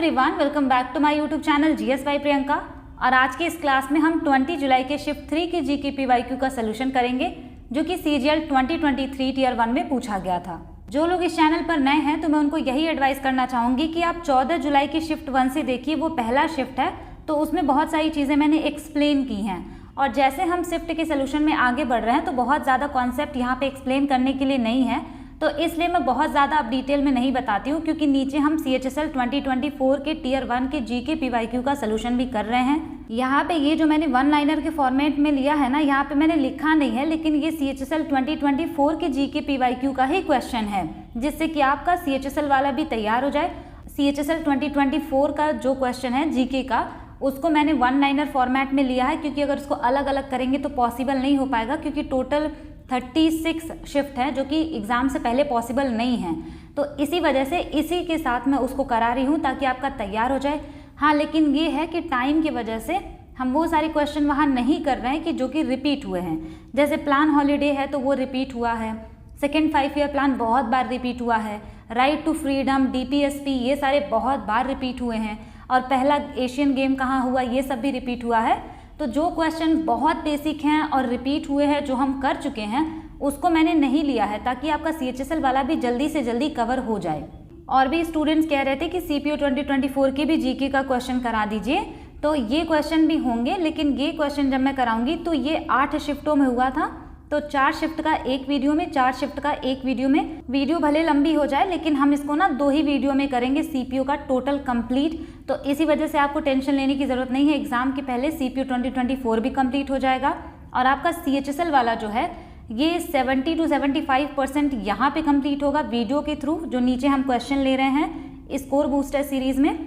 Everyone, welcome back to my YouTube channel GS by Priyanka. और आज के इस क्लास में हम 20 जुलाई के शिफ्ट 3 के जीके पीवाईक्यू का सोल्यूशन करेंगे, जो कि सीजीएल 2023 टियर 1 में पूछा गया था। जो लोग इस चैनल पर नए हैं तो मैं उनको यही एडवाइस करना चाहूँगी कि आप 14 जुलाई की शिफ्ट 1 से देखिए, वो पहला शिफ्ट है, तो उसमें बहुत सारी चीज़ें मैंने एक्सप्लेन की हैं। और जैसे हम शिफ्ट के सोल्यूशन में आगे बढ़ रहे हैं तो बहुत ज़्यादा कॉन्सेप्ट यहाँ पे एक्सप्लेन करने के लिए नहीं है, तो इसलिए मैं बहुत ज़्यादा अब डिटेल में नहीं बताती हूँ, क्योंकि नीचे हम CHSL 2024 के टियर 1 के जीके पीवाईक्यू का सोल्यूशन भी कर रहे हैं। यहाँ पे ये जो मैंने वन लाइनर के फॉर्मेट में लिया है ना, यहाँ पे मैंने लिखा नहीं है, लेकिन ये CHSL 2024 के जीके पीवाईक्यू का ही क्वेश्चन है, जिससे कि आपका CHSL वाला भी तैयार हो जाए। CHSL 2024 का जो क्वेश्चन है जीके का, उसको मैंने वन लाइनर फॉर्मेट में लिया है, क्योंकि अगर उसको अलग अलग करेंगे तो पॉसिबल नहीं हो पाएगा, क्योंकि टोटल 36 शिफ्ट है जो कि एग्ज़ाम से पहले पॉसिबल नहीं है। तो इसी वजह से इसी के साथ मैं उसको करा रही हूँ ताकि आपका तैयार हो जाए। हाँ, लेकिन ये है कि टाइम की वजह से हम वो सारे क्वेश्चन वहाँ नहीं कर रहे हैं कि जो कि रिपीट हुए हैं। जैसे प्लान हॉलीडे है तो वो रिपीट हुआ है, सेकेंड 5 ईयर प्लान बहुत बार रिपीट हुआ है, राइट टू फ्रीडम, DPSP, ये सारे बहुत बार रिपीट हुए हैं, और पहला एशियन गेम कहाँ हुआ ये सब भी रिपीट हुआ है। तो जो क्वेश्चन बहुत बेसिक हैं और रिपीट हुए हैं, जो हम कर चुके हैं, उसको मैंने नहीं लिया है ताकि आपका CHSL वाला भी जल्दी से जल्दी कवर हो जाए। और भी स्टूडेंट्स कह रहे थे कि CPO 2024 की भी जीके का क्वेश्चन करा दीजिए, तो ये क्वेश्चन भी होंगे, लेकिन ये क्वेश्चन जब मैं कराऊंगी तो ये 8 शिफ्टों में हुआ था, तो 4 शिफ्ट का एक वीडियो में, 4 शिफ्ट का एक वीडियो में। वीडियो भले लंबी हो जाए, लेकिन हम इसको ना 2 ही वीडियो में करेंगे CPO का टोटल कंप्लीट। तो इसी वजह से आपको टेंशन लेने की ज़रूरत नहीं है, एग्जाम के पहले CPO 2024 भी कंप्लीट हो जाएगा। और आपका CHSL वाला जो है ये 70 to 75% यहाँ पे कंप्लीट होगा वीडियो के थ्रू, जो नीचे हम क्वेश्चन ले रहे हैं स्कोर बूस्टर सीरीज़ में।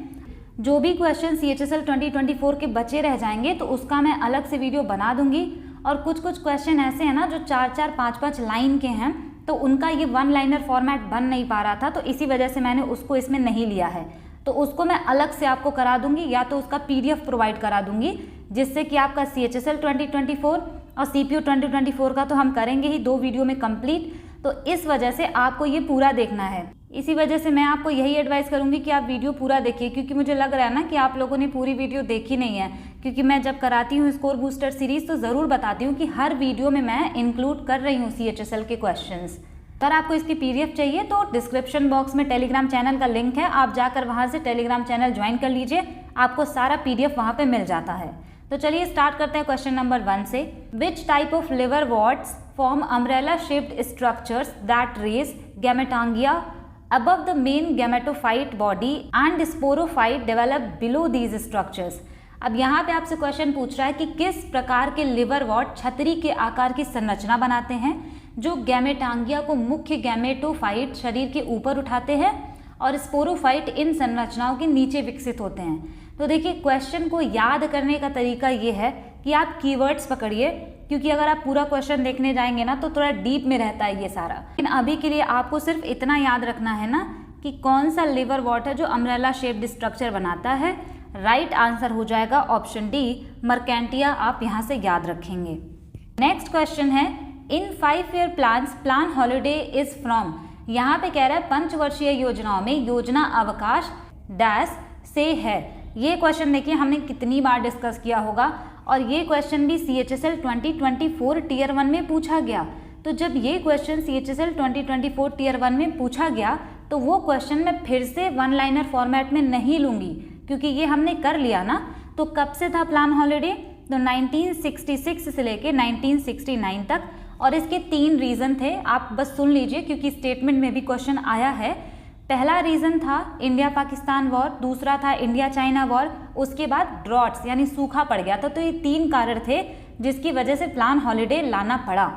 जो भी क्वेश्चन CHSL 2024 के बचे रह जाएंगे तो उसका मैं अलग से वीडियो बना दूंगी। और कुछ क्वेश्चन ऐसे हैं ना जो 4-4, 5-5 लाइन के हैं, तो उनका ये वन लाइनर फॉर्मेट बन नहीं पा रहा था, तो इसी वजह से मैंने उसको इसमें नहीं लिया है। तो उसको मैं अलग से आपको करा दूंगी, या तो उसका PDF प्रोवाइड करा दूंगी, जिससे कि आपका CHSL 2024 और CPO 2024 का तो हम करेंगे ही 2 वीडियो में कंप्लीट। तो इस वजह से आपको ये पूरा देखना है। इसी वजह से मैं आपको यही एडवाइस करूंगी कि आप वीडियो पूरा देखिए, क्योंकि मुझे लग रहा है ना कि आप लोगों ने पूरी वीडियो देखी नहीं है। क्योंकि मैं जब कराती हूँ स्कोर बूस्टर सीरीज़ तो ज़रूर बताती हूँ कि हर वीडियो में मैं इंक्लूड कर रही हूँ CHSL के क्वेश्चंस। अगर आपको इसकी PDF चाहिए तो डिस्क्रिप्शन बॉक्स में टेलीग्राम चैनल का लिंक है, आप जाकर वहाँ से टेलीग्राम चैनल ज्वाइन कर लीजिए, आपको सारा PDF वहाँ पे मिल जाता है। तो चलिए स्टार्ट करते हैं क्वेश्चन नंबर 1 से। Which type of liverworts form umbrella shaped structures that raise gametangia above the main gametophyte body and sporophyte develop below these structures। अब यहाँ पे आपसे क्वेश्चन पूछ रहा है कि किस प्रकार के लिवरवॉर्ट छतरी के आकार की संरचना बनाते हैं, जो गैमेटांगिया को मुख्य गैमेटोफाइट शरीर के ऊपर उठाते हैं और स्पोरोफाइट इन संरचनाओं के नीचे विकसित होते हैं। तो देखिए, क्वेश्चन को याद करने का तरीका ये है कि आप कीवर्ड्स पकड़िए, क्योंकि अगर आप पूरा क्वेश्चन देखने जाएंगे ना तो थोड़ा डीप में रहता है ये सारा। लेकिन अभी के लिए आपको सिर्फ इतना याद रखना है ना कि कौन सा लिवरवॉर्ट है जो अम्ब्रेला शेप्ड स्ट्रक्चर बनाता है। राइट आंसर हो जाएगा ऑप्शन डी, मर्केंटिया, आप यहाँ से याद रखेंगे। नेक्स्ट क्वेश्चन है, इन 5 year plans plan holiday is from. यहाँ पे कह रहा है पंचवर्षीय योजनाओं में योजना अवकाश डैश से है। ये क्वेश्चन देखिए हमने कितनी बार डिस्कस किया होगा, और ये क्वेश्चन भी CHSL 2024 टियर 1 में पूछा गया। तो जब ये क्वेश्चन CHSL 2024 टियर 1 में पूछा गया तो वो क्वेश्चन मैं फिर से वन लाइनर फॉर्मेट में नहीं लूँगी, क्योंकि ये हमने कर लिया ना। तो कब से था प्लान हॉलीडे, तो 1966 से लेके 1969 तक, और इसके 3 रीज़न थे, आप बस सुन लीजिए क्योंकि स्टेटमेंट में भी क्वेश्चन आया है। पहला रीज़न था इंडिया पाकिस्तान वॉर, दूसरा था इंडिया चाइना वॉर, उसके बाद ड्रॉट्स यानी सूखा पड़ गया था। तो ये 3 कारण थे जिसकी वजह से प्लान हॉलीडे लाना पड़ा।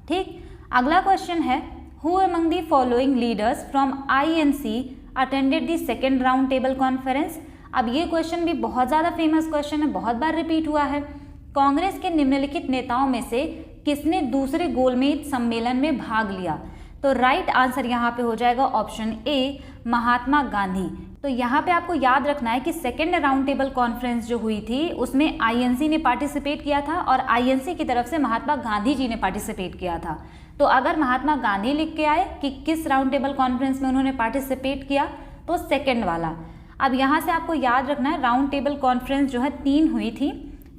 ठीक, अगला क्वेश्चन है, who among the following leaders from INC attended the second round table conference. अब ये क्वेश्चन भी बहुत ज़्यादा फेमस क्वेश्चन है, बहुत बार रिपीट हुआ है। कांग्रेस के निम्नलिखित नेताओं में से किसने दूसरे गोलमेज सम्मेलन में भाग लिया। तो राइट आंसर यहाँ पे हो जाएगा ऑप्शन ए, महात्मा गांधी। तो यहाँ पे आपको याद रखना है कि सेकेंड राउंड टेबल कॉन्फ्रेंस जो हुई थी उसमें INC ने पार्टिसिपेट किया था, और INC की तरफ से महात्मा गांधी जी ने पार्टिसिपेट किया था। तो अगर महात्मा गांधी लिख के आए कि किस राउंड टेबल कॉन्फ्रेंस में उन्होंने पार्टिसिपेट किया, तो सेकेंड वाला। अब यहाँ से आपको याद रखना है राउंड टेबल कॉन्फ्रेंस जो है 3 हुई थी।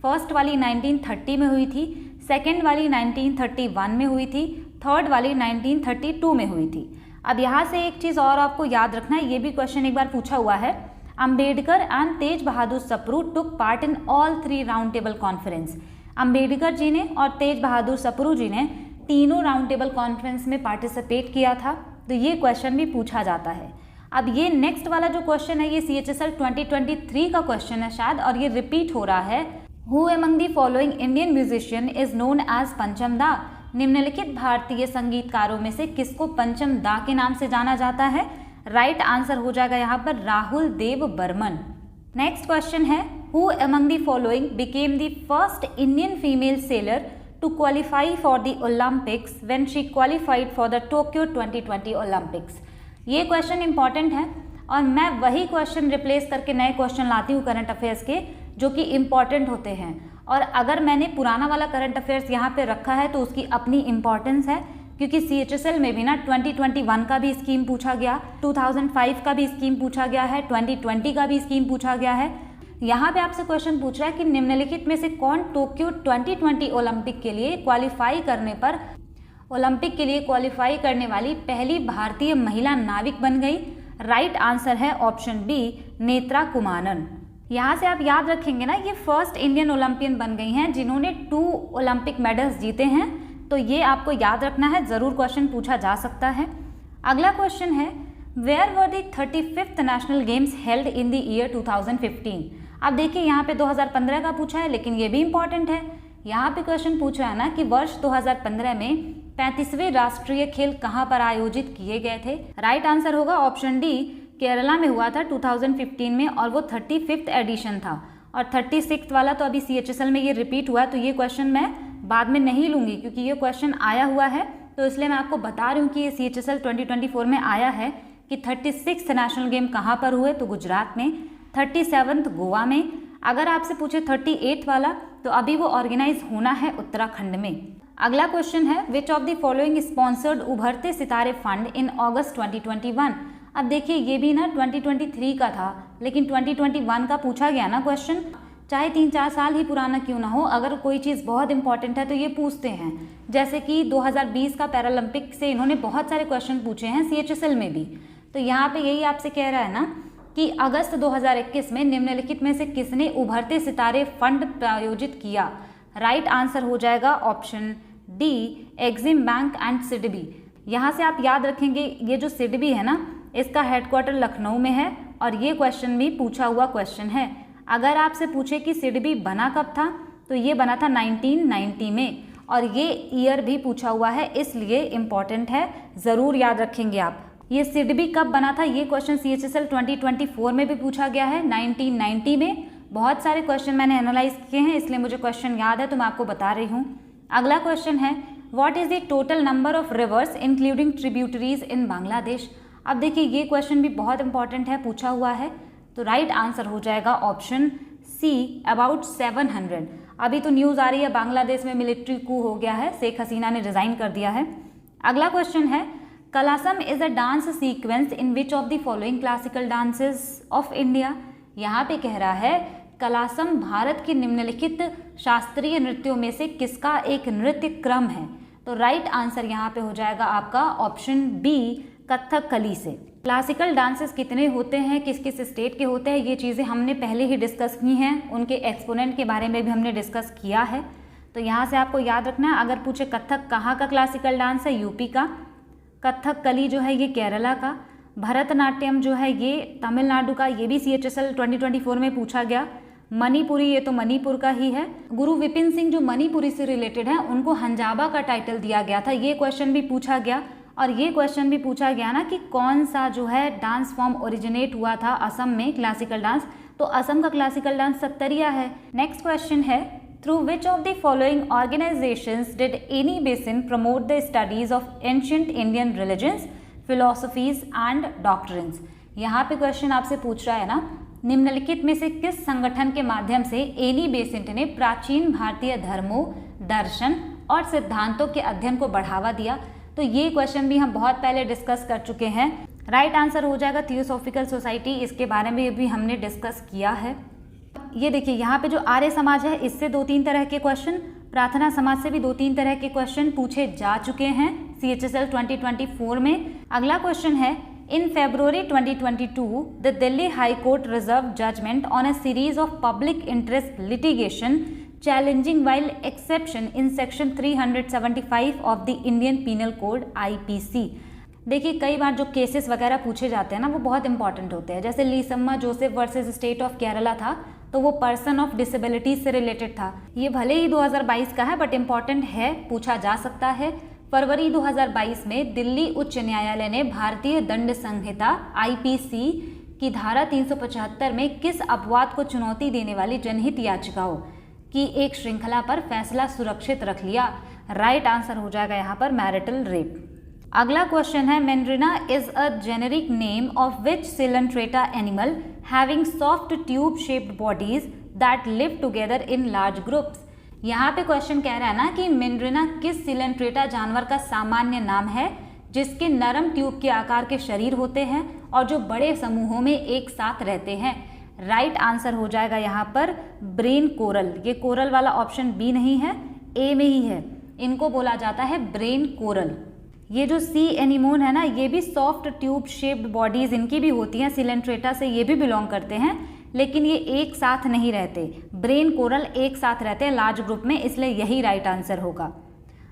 फर्स्ट वाली 1930 में हुई थी, सेकेंड वाली 1931 में हुई थी, थर्ड वाली 1932 में हुई थी। अब यहाँ से एक चीज़ और आपको याद रखना है, ये भी क्वेश्चन एक बार पूछा हुआ है। Ambedkar and Tej Bahadur Sapru took part in all 3 round table conference. Ambedkar ji ने और तेज बहादुर सप्रू जी ने तीनों राउंड टेबल कॉन्फ्रेंस में पार्टिसिपेट किया था, तो ये क्वेश्चन भी पूछा जाता है। अब ये नेक्स्ट वाला जो क्वेश्चन है ये CHSL 2023 का क्वेश्चन है शायद, और ये रिपीट हो रहा है। Who among the following Indian musician is known as Pancham Da. निम्नलिखित भारतीय संगीतकारों में से किसको पंचम दा के नाम से जाना जाता है? राइट आंसर हो जाएगा यहाँ पर राहुल देव बर्मन। नेक्स्ट क्वेश्चन है, who among the following became the first Indian female sailor to qualify for the Olympics when she qualified for the Tokyo 2020 Olympics. ये क्वेश्चन इंपॉर्टेंट है और मैं वही क्वेश्चन रिप्लेस करके नए क्वेश्चन लाती हूँ करंट अफेयर्स के, जो कि इम्पॉर्टेंट होते हैं। और अगर मैंने पुराना वाला करंट अफेयर्स यहाँ पे रखा है तो उसकी अपनी इम्पॉर्टेंस है, क्योंकि CHSL में भी ना 2021 का भी स्कीम पूछा गया, 2005 का भी स्कीम पूछा गया है, 2020 का भी स्कीम पूछा गया है। यहाँ पे आपसे क्वेश्चन पूछ रहा है कि निम्नलिखित में से कौन टोक्यो 2020 ओलंपिक के लिए क्वालिफाई करने वाली पहली भारतीय महिला नाविक बन गई? राइट आंसर है ऑप्शन बी, नेत्रा कुमारन। यहाँ से आप याद रखेंगे ना, ये फर्स्ट इंडियन ओलंपियन बन गई हैं जिन्होंने 2 ओलंपिक मेडल्स जीते हैं, तो ये आपको याद रखना है, ज़रूर क्वेश्चन पूछा जा सकता है। अगला क्वेश्चन है, where were the 35th national games held in the year 2015। अब देखिए यहाँ पे 2015 का पूछा है, लेकिन ये भी इम्पॉर्टेंट है। यहाँ पे क्वेश्चन पूछ रहा है ना कि वर्ष 2015 में 35वें राष्ट्रीय खेल कहाँ पर आयोजित किए गए थे? राइट आंसर होगा ऑप्शन डी, केरला में हुआ था 2015 में, और वो 35th एडिशन था। और 36th वाला तो अभी CHSL में ये रिपीट हुआ है, तो ये क्वेश्चन मैं बाद में नहीं लूँगी क्योंकि ये क्वेश्चन आया हुआ है, तो इसलिए मैं आपको बता रही हूँ कि ये CHSL 2024 में आया है कि 36th नेशनल गेम कहाँ पर हुए, तो गुजरात में, 37th गोवा में। अगर आपसे पूछे 38th वाला, तो अभी वो ऑर्गेनाइज होना है उत्तराखंड में। अगला क्वेश्चन है, which of the following sponsored उभरते सितारे फंड इन अगस्त 2021। अब देखिए ये भी ना 2023 का था, लेकिन 2021 का पूछा गया ना क्वेश्चन, चाहे 3-4 साल ही पुराना क्यों ना हो, अगर कोई चीज़ बहुत इंपॉर्टेंट है तो ये पूछते हैं। जैसे कि 2020 का पैरालंपिक से इन्होंने बहुत सारे क्वेश्चन पूछे हैं CHSL में भी, तो यहाँ पे यही आपसे कह रहा है ना कि अगस्त 2021 में निम्नलिखित में से किसने उभरते सितारे फंड प्रायोजित किया? राइट आंसर हो जाएगा option D, EXIM bank and SIDBI. यहाँ से आप याद रखेंगे, ये जो सिडबी है ना, इसका हेडक्वार्टर लखनऊ में है, और ये क्वेश्चन भी पूछा हुआ क्वेश्चन है। अगर आपसे पूछे कि सिडबी बना कब था, तो ये बना था 1990 में, और ये ईयर भी पूछा हुआ है, इसलिए इम्पॉर्टेंट है, ज़रूर याद रखेंगे आप। ये सिडबी कब बना था, ये क्वेश्चन CHSL 2024 में भी पूछा गया है, 1990 में। बहुत सारे क्वेश्चन मैंने एनालाइज किए हैं, इसलिए मुझे क्वेश्चन याद है, तो मैं आपको बता रही हूँ। अगला क्वेश्चन है, what is the total number of rivers including tributaries in Bangladesh. अब देखिए ये क्वेश्चन भी बहुत इंपॉर्टेंट है, पूछा हुआ है, तो राइट आंसर हो जाएगा ऑप्शन सी, अबाउट 700। अभी तो न्यूज़ आ रही है बांग्लादेश में मिलिट्री कू हो गया है, शेख हसीना ने रिजाइन कर दिया है। अगला क्वेश्चन है, Kalasam is a dance sequence in which of the following classical dances of India. यहाँ पे कह रहा है कलासम भारत के निम्नलिखित शास्त्रीय नृत्यों में से किसका एक नृत्य क्रम है? तो राइट आंसर यहाँ पे हो जाएगा आपका ऑप्शन बी, कथकली से। क्लासिकल डांसेस कितने होते हैं, किस किस स्टेट के होते हैं, ये चीज़ें हमने पहले ही डिस्कस की हैं, उनके एक्सपोनेंट के बारे में भी हमने डिस्कस किया है। तो यहाँ से आपको याद रखना है, अगर पूछे कथक कहाँ का क्लासिकल डांस है, यूपी का, कथकली जो है ये केरला का, भरतनाट्यम जो है ये तमिलनाडु का, ये भी CHSL 2024 में पूछा गया, मणिपुरी ये तो मणिपुर का ही है। गुरु विपिन सिंह जो मणिपुरी से रिलेटेड है, उनको हंजाबा का टाइटल दिया गया था, ये क्वेश्चन भी पूछा गया। और ये क्वेश्चन भी पूछा गया ना कि कौन सा जो है डांस फॉर्म ओरिजिनेट हुआ था असम में, क्लासिकल डांस, तो असम का क्लासिकल डांस सत्तरिया है। नेक्स्ट क्वेश्चन है, through which of the following organisations did any basin promote the studies of ancient Indian religions, philosophies and doctrines. यहाँ पे क्वेश्चन आपसे पूछ रहा है ना, निम्नलिखित में से किस संगठन के माध्यम से एनी बेसेंट ने प्राचीन भारतीय धर्मों, दर्शन और सिद्धांतों के अध्ययन को बढ़ावा दिया? तो ये क्वेश्चन भी हम बहुत पहले डिस्कस कर चुके हैं। राइट आंसर हो जाएगा थियोसॉफिकल सोसाइटी। इसके बारे में भी हमने डिस्कस किया है। ये देखिए यहाँ पे जो आर्य समाज है इससे 2-3 तरह के क्वेश्चन, प्रार्थना समाज से भी 2-3 तरह के क्वेश्चन पूछे जा चुके हैं CHSL 2024 में। अगला क्वेश्चन है, in February 2022 the Delhi high court reserve judgment on a series of public interest litigation challenging while exception in section 375 of the Indian penal code IPC। देखिए कई बार जो केसेस वगैरह पूछे जाते हैं ना वो बहुत इंपॉर्टेंट होते हैं। जैसे Leesamma Joseph versus state of Kerala था, तो वो पर्सन ऑफ डिसेबिलिटीज से रिलेटेड था। ये भले ही 2022 का है बट इम्पॉर्टेंट है, पूछा जा सकता है। फरवरी 2022 में दिल्ली उच्च न्यायालय ने भारतीय दंड संहिता IPC की धारा 375 में किस अपवाद को चुनौती देने वाली जनहित याचिकाओं की एक श्रृंखला पर फैसला सुरक्षित रख लिया। राइट आंसर हो जाएगा यहाँ पर मैरिटल रेप। अगला क्वेश्चन है, Meandrina is a generic name of which coelenterata animal having soft tube shaped bodies that live together in large groups. यहाँ पे क्वेश्चन कह रहा है ना कि मेंड्रिना किस सिलेंट्रेटा जानवर का सामान्य नाम है जिसके नरम ट्यूब के आकार के शरीर होते हैं और जो बड़े समूहों में एक साथ रहते हैं। राइट आंसर हो जाएगा यहाँ पर ब्रेन कोरल। ये कोरल वाला ऑप्शन बी नहीं है, ए में ही है। इनको बोला जाता है ब्रेन कोरल। ये जो सी एनिमोन है ना, ये भी सॉफ्ट ट्यूब शेप्ड बॉडीज इनकी भी होती हैं, सिलेंट्रेटा से ये भी बिलोंग करते हैं, लेकिन ये एक साथ नहीं रहते। ब्रेन कोरल एक साथ रहते हैं लार्ज ग्रुप में, इसलिए यही राइट आंसर होगा।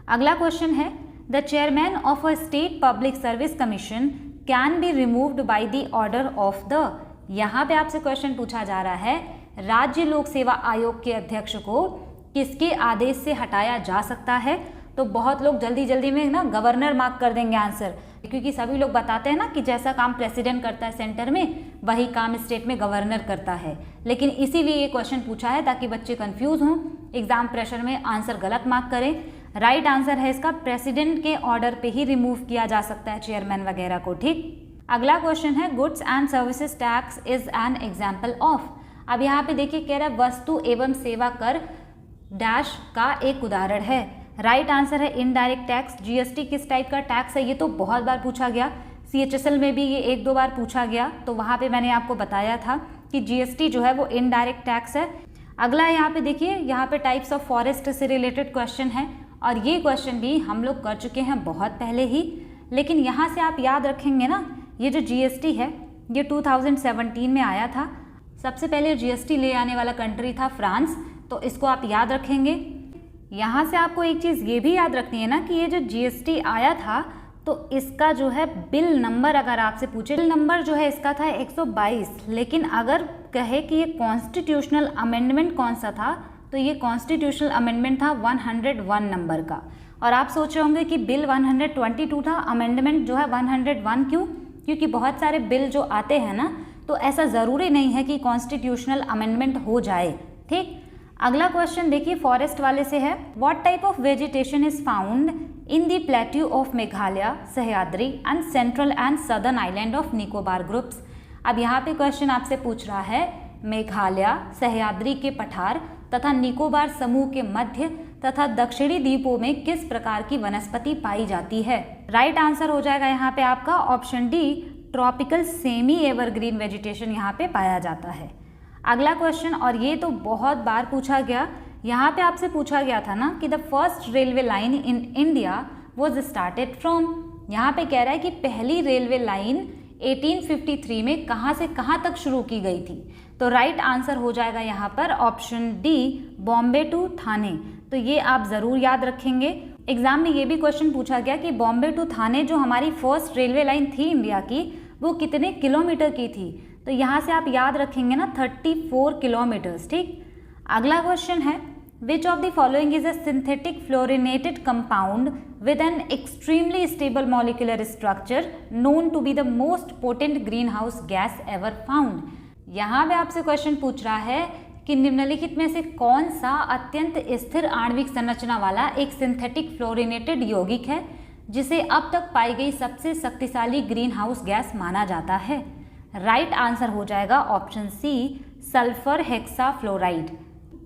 अगला क्वेश्चन है, the chairman of a state public service commission can be removed by the order of the. यहाँ पे आपसे क्वेश्चन पूछा जा रहा है, राज्य लोक सेवा आयोग के अध्यक्ष को किसके आदेश से हटाया जा सकता है। तो बहुत लोग जल्दी जल्दी में ना गवर्नर मार्क कर देंगे आंसर, क्योंकि सभी लोग बताते हैं ना कि जैसा काम प्रेसिडेंट करता है सेंटर में, वही काम स्टेट में गवर्नर करता है। लेकिन इसीलिए ये क्वेश्चन पूछा है ताकि बच्चे कंफ्यूज हों, एग्जाम प्रेशर में आंसर गलत मार्क करें। राइट आंसर है इसका, प्रेसिडेंट के ऑर्डर पे ही रिमूव किया जा सकता है चेयरमैन वगैरह को। ठीक, अगला क्वेश्चन है, goods and services tax is an example of. अब यहाँ पे देखिए कह रहा है वस्तु एवं सेवा कर डैश का एक उदाहरण है। राइट आंसर है इनडायरेक्ट टैक्स। GST किस टाइप का टैक्स है, ये तो बहुत बार पूछा गया। CHSL में भी ये 1-2 बार पूछा गया, तो वहाँ पे मैंने आपको बताया था कि GST जो है वो इनडायरेक्ट टैक्स है। अगला यहाँ पे देखिए, यहाँ पे टाइप्स ऑफ फॉरेस्ट से रिलेटेड क्वेश्चन है, और ये क्वेश्चन भी हम लोग कर चुके हैं बहुत पहले ही। लेकिन यहाँ से आप याद रखेंगे ना, ये जो GST है ये 2017 में आया था। सबसे पहले GST ले आने वाला कंट्री था फ्रांस, तो इसको आप याद रखेंगे। यहाँ से आपको एक चीज़ ये भी याद रखनी है ना कि ये जो GST आया था तो इसका जो है बिल नंबर अगर आपसे पूछे, बिल नंबर जो है इसका था 122। लेकिन अगर कहे कि ये कॉन्स्टिट्यूशनल अमेंडमेंट कौन सा था, तो ये कॉन्स्टिट्यूशनल अमेंडमेंट था 101 नंबर का। और आप सोच रहे होंगे कि बिल 122 था, अमेंडमेंट जो है 101 क्यों? क्योंकि बहुत सारे बिल जो आते हैं ना, तो ऐसा ज़रूरी नहीं है कि कॉन्स्टिट्यूशनल अमेंडमेंट हो जाए। ठीक, अगला क्वेश्चन देखिए फॉरेस्ट वाले से है, what type of vegetation is found in the plateau of Meghalaya, Sahyadri and central and southern island of Nicobar groups. अब यहाँ पे क्वेश्चन आपसे पूछ रहा है मेघालय, सह्याद्री के पठार तथा निकोबार समूह के मध्य तथा दक्षिणी द्वीपों में किस प्रकार की वनस्पति पाई जाती है। राइट आंसर हो जाएगा यहाँ पे आपका option D, tropical semi evergreen vegetation यहाँ पे पाया जाता है। अगला क्वेश्चन, और ये तो बहुत बार पूछा गया, यहाँ पे आपसे पूछा गया था ना कि the first railway line in India was started from. यहाँ पे कह रहा है कि पहली रेलवे लाइन 1853 में कहाँ से कहाँ तक शुरू की गई थी। तो राइट आंसर हो जाएगा यहाँ पर ऑप्शन डी, बॉम्बे टू थाने। तो ये आप ज़रूर याद रखेंगे। एग्जाम में ये भी क्वेश्चन पूछा गया कि बॉम्बे टू थाने जो हमारी फर्स्ट रेलवे लाइन थी इंडिया की, वो कितने किलोमीटर की थी। तो यहाँ से आप याद रखेंगे ना 34 किलोमीटर्स। ठीक, अगला क्वेश्चन है, which of the following is a synthetic fluorinated compound with an extremely stable molecular structure known to be the most potent greenhouse gas ever found। यहाँ पे आपसे क्वेश्चन पूछ रहा है कि निम्नलिखित में से कौन सा अत्यंत स्थिर आणविक संरचना वाला एक सिंथेटिक फ्लोरिनेटेड यौगिक है जिसे अब तक पाई गई सबसे शक्तिशाली ग्रीन हाउस गैस माना जाता है। राइट आंसर हो जाएगा ऑप्शन सी, सल्फर हेक्साफ्लोराइड।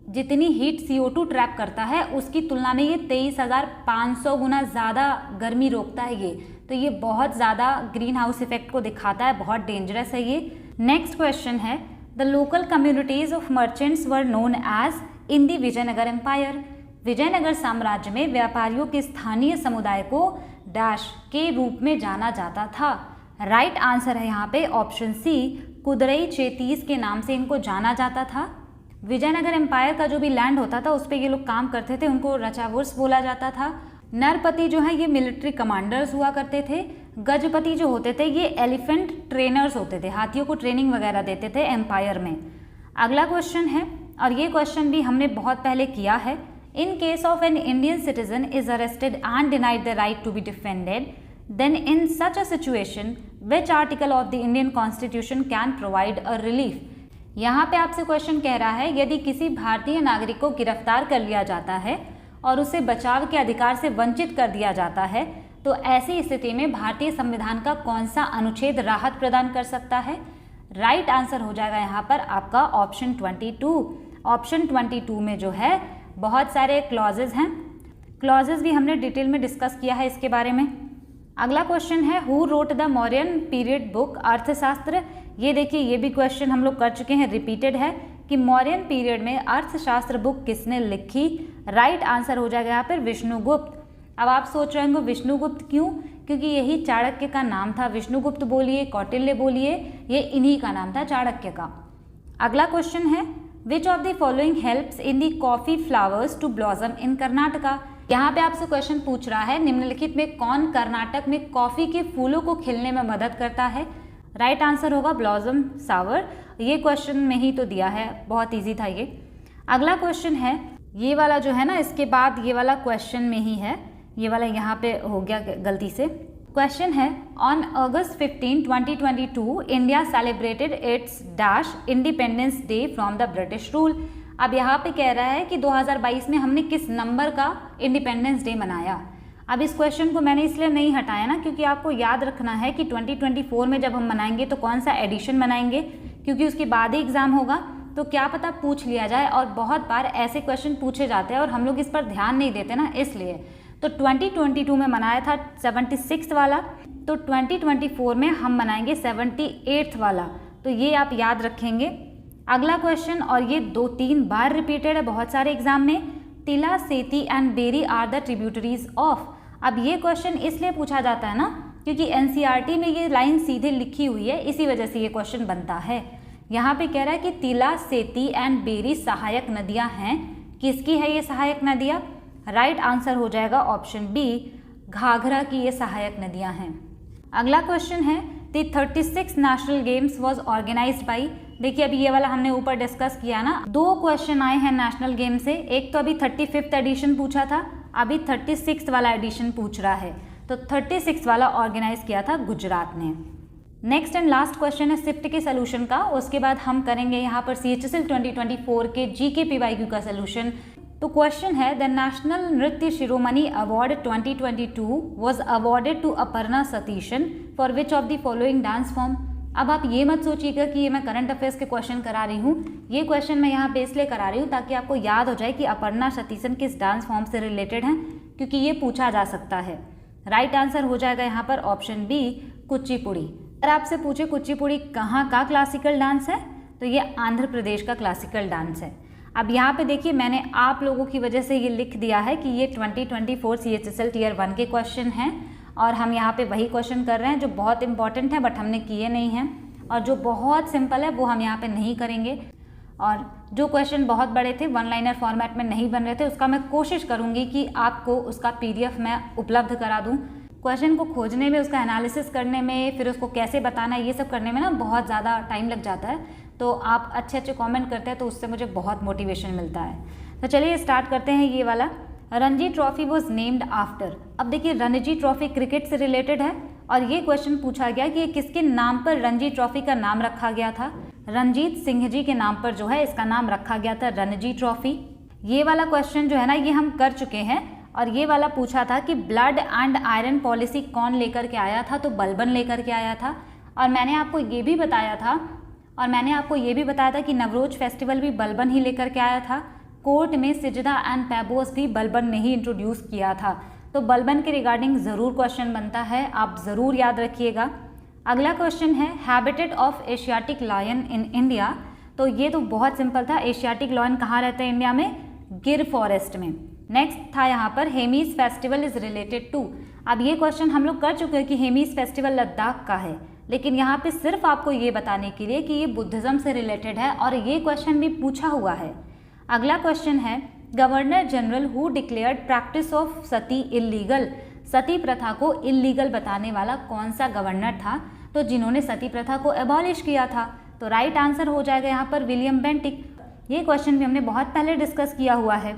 जितनी हीट CO2 ट्रैप करता है उसकी तुलना में ये 23,500 गुना ज़्यादा गर्मी रोकता है ये। तो ये बहुत ज़्यादा ग्रीन हाउस इफेक्ट को दिखाता है, बहुत डेंजरस है ये। नेक्स्ट क्वेश्चन है, the local communities of merchants were known as in the Vijayanagar empire. Vijayanagar साम्राज्य में व्यापारियों के स्थानीय समुदाय को डैश के रूप में जाना जाता था। राइट आंसर है यहाँ पे ऑप्शन सी, कुदरई चेतीस के नाम से इनको जाना जाता था। विजयनगर एम्पायर का जो भी लैंड होता था उस पर ये लोग काम करते थे, उनको रचावुर्स बोला जाता था। नरपति जो है ये मिलिट्री कमांडर्स हुआ करते थे। गजपति जो होते थे ये एलिफेंट ट्रेनर्स होते थे, हाथियों को ट्रेनिंग वगैरह देते थे एम्पायर में। अगला क्वेश्चन है, और ये क्वेश्चन भी हमने बहुत पहले किया है, in case of an Indian citizen is arrested and denied the right to be defended, then in such a situation which article of the Indian constitution can provide a relief. यहाँ पे आपसे question कह रहा है, यदि किसी भारतीय नागरिक को गिरफ्तार कर लिया जाता है और उसे बचाव के अधिकार से वंचित कर दिया जाता है, तो ऐसी स्थिति में भारतीय संविधान का कौन सा अनुच्छेद राहत प्रदान कर सकता है? राइट आंसर हो जाएगा यहाँ पर आपका ऑप्शन 22। ऑप्शन 22 में जो है बहुत सारे क्लॉजेज हैं, क्लॉजेज भी हमने डिटेल में डिस्कस किया है इसके बारे में। अगला क्वेश्चन है, who wrote the Mauryan period book अर्थशास्त्र। ये देखिए, ये भी क्वेश्चन हम लोग कर चुके हैं, रिपीटेड है कि मौर्यन पीरियड में अर्थशास्त्र बुक किसने लिखी। राइट आंसर हो जाएगा यहाँ पर विष्णुगुप्त। अब आप सोच रहे होंगे विष्णुगुप्त क्यों? क्योंकि यही चाणक्य का नाम था। विष्णुगुप्त बोलिए, कौटिल्य बोलिए, ये इन्हीं का नाम था, चाणक्य का। अगला क्वेश्चन है, which of the following helps in the coffee flowers to blossom in Karnataka. यहाँ पे आपसे क्वेश्चन पूछ रहा है, निम्नलिखित में कौन कर्नाटक में कॉफी के फूलों को खिलने में मदद करता है। राइट आंसर होगा ब्लॉसम सावर। ये क्वेश्चन में ही तो दिया है, बहुत ईजी था ये। अगला क्वेश्चन है, ये वाला जो है ना, इसके बाद ये वाला क्वेश्चन में ही है, ये वाला यहाँ पे हो गया गलती से। क्वेश्चन है, on August 15, 2022 India celebrated it's dash independence day from the British rule. अब यहाँ पे कह रहा है कि 2022 में हमने किस नंबर का इंडिपेंडेंस डे मनाया। अब इस क्वेश्चन को मैंने इसलिए नहीं हटाया ना, क्योंकि आपको याद रखना है कि 2024 में जब हम मनाएंगे तो कौन सा एडिशन मनाएंगे, क्योंकि उसके बाद ही एग्ज़ाम होगा, तो क्या पता पूछ लिया जाए। और बहुत बार ऐसे क्वेश्चन पूछे जाते हैं और हम लोग इस पर ध्यान नहीं देते ना, इसलिए। तो 2022 में मनाया था 76 वाला, तो 2024 में हम मनाएंगे 78 वाला, तो ये आप याद रखेंगे। अगला क्वेश्चन, और ये 2-3 बार रिपीटेड है बहुत सारे एग्जाम में, Tila, Seti and Bheri are the tributaries of. अब ये क्वेश्चन इसलिए पूछा जाता है ना, क्योंकि एनसीईआरटी में ये लाइन सीधे लिखी हुई है, इसी वजह से ये क्वेश्चन बनता है। यहाँ पे कह रहा है कि तिला, सेती एंड बेरी सहायक नदियाँ हैं। किसकी है ये सहायक नदियाँ? राइट आंसर हो जाएगा ऑप्शन बी, घाघरा की ये सहायक नदियाँ हैं। अगला क्वेश्चन है, the 36 national games was organised by. देखिए अभी ये वाला हमने ऊपर डिस्कस किया ना, 2 क्वेश्चन आए हैं नेशनल गेम से। एक तो अभी 35th एडिशन पूछा था, अभी 36th वाला एडिशन पूछ रहा है। तो 36 वाला ऑर्गेनाइज किया था गुजरात ने। नेक्स्ट एंड लास्ट क्वेश्चन है शिफ्ट के सोल्यूशन का, उसके बाद हम करेंगे यहाँ पर CHSL 2024 के GK PYQ का सोल्यूशन। तो क्वेश्चन है, the national Nritya Shiromani award 2022 was awarded to Aparna Satheesan for which of the following dance form. अब आप ये मत सोचिएगा कि ये मैं करंट अफेयर्स के क्वेश्चन करा रही हूँ, ये क्वेश्चन मैं यहाँ पे इसलिए करा रही हूँ ताकि आपको याद हो जाए कि अपर्णा सतीशन किस डांस फॉर्म से रिलेटेड हैं, क्योंकि ये पूछा जा सकता है। राइट आंसर हो जाएगा यहाँ पर ऑप्शन बी, कुचिपुड़ी। अगर आपसे पूछे कुचिपुड़ी कहाँ का क्लासिकल डांस है, तो ये आंध्र प्रदेश का क्लासिकल डांस है। अब यहाँ पे देखिए मैंने आप लोगों की वजह से ये लिख दिया है कि ये 2024 CHSL Tier 1 के क्वेश्चन हैं, और हम यहाँ पे वही क्वेश्चन कर रहे हैं जो बहुत इंपॉर्टेंट है बट हमने किए नहीं हैं, और जो बहुत सिंपल है वो हम यहाँ पे नहीं करेंगे, और जो क्वेश्चन बहुत बड़े थे, 1 लाइनर फॉर्मेट में नहीं बन रहे थे, उसका मैं कोशिश करूँगी कि आपको उसका PDF मैं उपलब्ध करा दूँ। क्वेश्चन को खोजने में, उसका एनालिसिस करने में, फिर उसको कैसे बताना है, ये सब करने में ना बहुत ज़्यादा टाइम लग जाता है। तो आप अच्छे अच्छे कमेंट करते हैं तो उससे मुझे बहुत मोटिवेशन मिलता है। तो चलिए स्टार्ट करते हैं। ये वाला, Ranji trophy was named after. अब देखिए रणजी ट्रॉफी क्रिकेट से रिलेटेड है, और ये क्वेश्चन पूछा गया कि ये किसके नाम पर रणजी ट्रॉफी का नाम रखा गया था। रणजीत सिंह जी के नाम पर जो है इसका नाम रखा गया था रणजी ट्रॉफी। ये वाला क्वेश्चन जो है ना, ये हम कर चुके हैं, और ये वाला पूछा था कि ब्लड एंड आयरन पॉलिसी कौन लेकर के आया था, तो बलबन लेकर के आया था। और मैंने आपको ये भी बताया था कि नवरोज फेस्टिवल भी बलबन ही लेकर के आया था। कोर्ट में सिजदा एंड पैबोस भी बलबन ने ही इंट्रोड्यूस किया था। तो बलबन के रिगार्डिंग ज़रूर क्वेश्चन बनता है, आप ज़रूर याद रखिएगा। अगला क्वेश्चन है habitat of Asiatic lion in India. तो ये तो बहुत सिंपल था, एशियाटिक लायन कहाँ रहते हैं इंडिया में? गिर फॉरेस्ट में। नेक्स्ट था यहाँ पर Hemis festival is related to. अब ये क्वेश्चन हम लोग कर चुके हैं कि हेमीज फेस्टिवल लद्दाख का है, लेकिन यहाँ पे सिर्फ आपको ये बताने के लिए कि ये बुद्धिज़्म से रिलेटेड है और ये क्वेश्चन भी पूछा हुआ है। अगला क्वेश्चन है governor general who declared practice of sati illegal. Sati प्रथा को इलीगल बताने वाला कौन सा गवर्नर था? तो जिन्होंने सती प्रथा को एबॉलिश किया था। तो राइट आंसर हो जाएगा यहाँ पर विलियम बेंटिक। ये क्वेश्चन भी हमने बहुत पहले डिस्कस किया हुआ है।